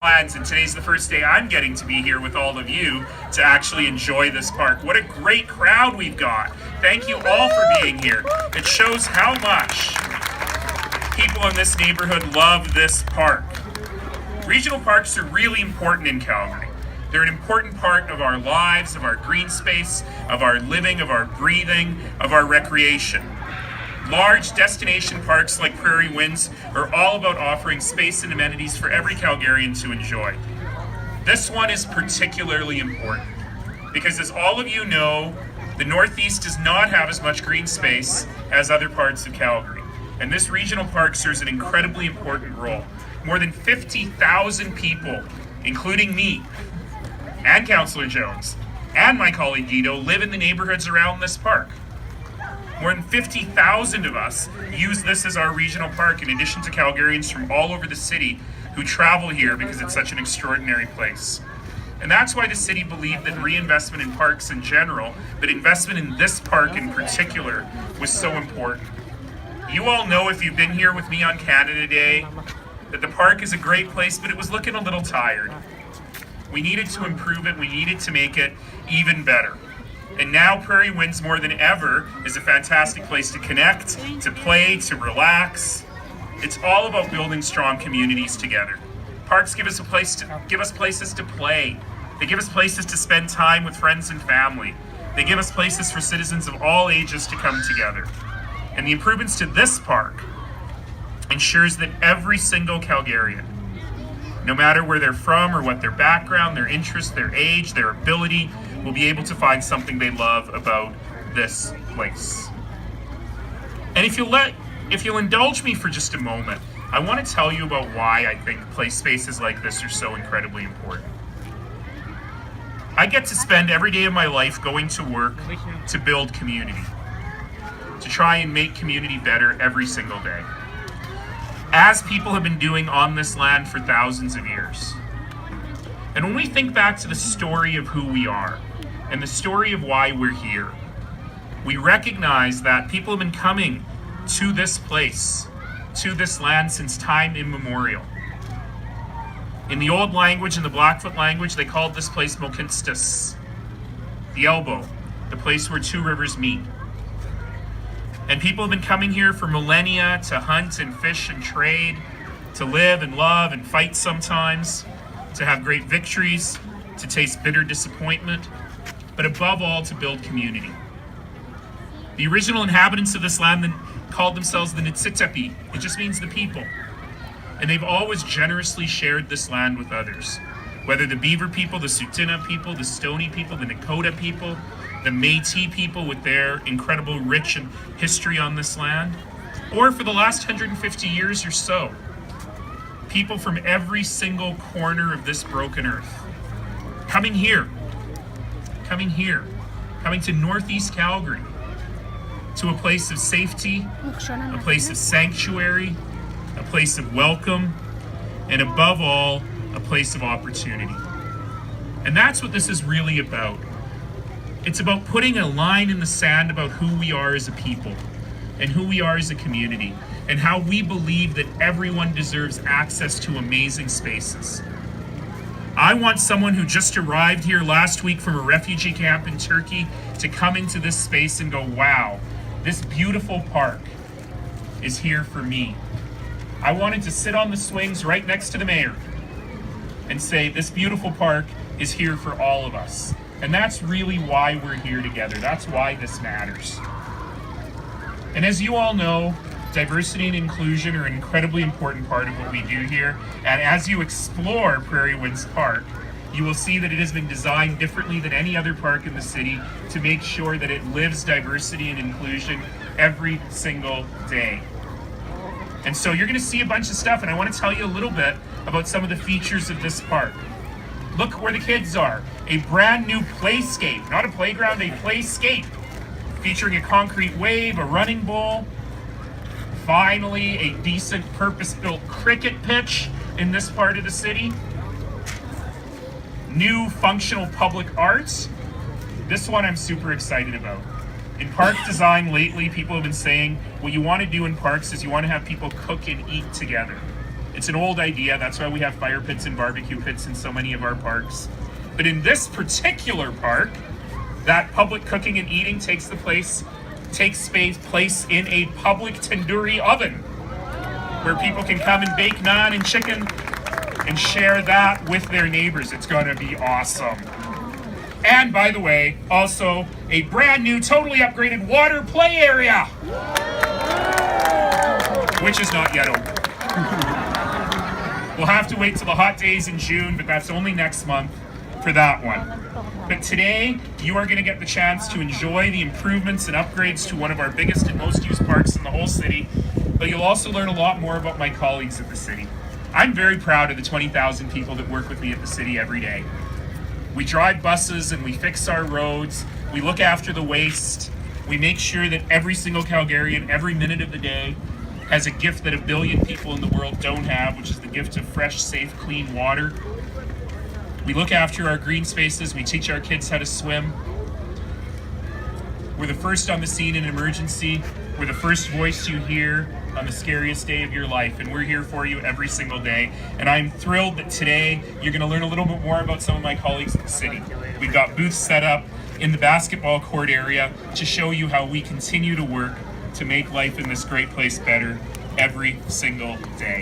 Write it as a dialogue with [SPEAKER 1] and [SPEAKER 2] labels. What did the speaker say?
[SPEAKER 1] And today's the first day I'm getting to be here with all of you to actually enjoy this park. What a great crowd we've got. Thank you all for being here. It shows how much people in this neighborhood love this park. Regional parks are really important in Calgary. They're an important part of our lives, of our green space, of our living, of our breathing, of our recreation. Large destination parks like Prairie Winds are all about offering space and amenities for every Calgarian to enjoy. This one is particularly important because, as all of you know, the Northeast does not have as much green space as other parts of Calgary. And this regional park serves an incredibly important role. More than 50,000 people, including me and Councillor Jones and my colleague Guido, live in the neighborhoods around this park. More than 50,000 of us use this as our regional park, in addition to Calgarians from all over the city who travel here because it's such an extraordinary place. And that's why the city believed that reinvestment in parks in general, but investment in this park in particular, was so important. You all know, if you've been here with me on Canada Day, that the park is a great place, but it was looking a little tired. We needed to improve it, we needed to make it even better. And now Prairie Winds, more than ever, is a fantastic place to connect, to play, to relax. It's all about building strong communities together. Parks give us places to play. They give us places to spend time with friends and family. They give us places for citizens of all ages to come together. And the improvements to this park ensures that every single Calgarian, no matter where they're from or what their background, their interests, their age, their ability, will be able to find something they love about this place. And if you'll indulge me for just a moment, I want to tell you about why I think play spaces like this are so incredibly important. I get to spend every day of my life going to work to build community, to try and make community better every single day, as people have been doing on this land for thousands of years. And when we think back to the story of who we are and the story of why we're here, we recognize that people have been coming to this place, to this land, since time immemorial. In the old language, in the Blackfoot language, they called this place Mokinstis, the elbow, the place where two rivers meet. And people have been coming here for millennia to hunt and fish and trade, to live and love and fight sometimes, to have great victories, to taste bitter disappointment, but above all, to build community. The original inhabitants of this land called themselves the Nitsitapi. It just means the people. And they've always generously shared this land with others. Whether the Beaver people, the Tsuut'ina people, the Stoney people, the Nakota people, the Métis people with their incredible rich and history on this land, or for the last 150 years or so, people from every single corner of this broken earth, coming to Northeast Calgary, to a place of safety, a place of sanctuary, a place of welcome, and above all, a place of opportunity. And that's what this is really about. It's about putting a line in the sand about who we are as a people and who we are as a community, and how we believe that everyone deserves access to amazing spaces. I want someone who just arrived here last week from a refugee camp in Turkey to come into this space and go, wow, this beautiful park is here for me. I wanted to sit on the swings right next to the mayor and say, this beautiful park is here for all of us. And that's really why we're here together. That's why this matters. And as you all know, diversity and inclusion are an incredibly important part of what we do here. And as you explore Prairie Winds Park, you will see that it has been designed differently than any other park in the city to make sure that it lives diversity and inclusion every single day. And so you're going to see a bunch of stuff, and I want to tell you a little bit about some of the features of this park. Look where the kids are. A brand new playscape, not a playground, a playscape, featuring a concrete wave, a running bowl. Finally, a decent purpose-built cricket pitch in this part of the city. New functional public arts. This one I'm super excited about. In park design lately, people have been saying what you want to do in parks is you want to have people cook and eat together. It's an old idea. That's why we have fire pits and barbecue pits in so many of our parks. But in this particular park, that public cooking and eating takes place in a public tandoori oven, where people can come and bake naan and chicken and share that with their neighbors. It's gonna be awesome. And by the way, also a brand new, totally upgraded water play area, which is not yet open. We'll have to wait till the hot days in June, but that's only next month for that one. But today, you are going to get the chance to enjoy the improvements and upgrades to one of our biggest and most used parks in the whole city, but you'll also learn a lot more about my colleagues at the city. I'm very proud of the 20,000 people that work with me at the city every day. We drive buses and we fix our roads, we look after the waste, we make sure that every single Calgarian, every minute of the day, has a gift that 1 billion people in the world don't have, which is the gift of fresh, safe, clean water. We look after our green spaces, we teach our kids how to swim. We're the first on the scene in an emergency. We're the first voice you hear on the scariest day of your life, and we're here for you every single day. And I'm thrilled that today you're going to learn a little bit more about some of my colleagues at the city. We've got booths set up in the basketball court area to show you how we continue to work to make life in this great place better every single day.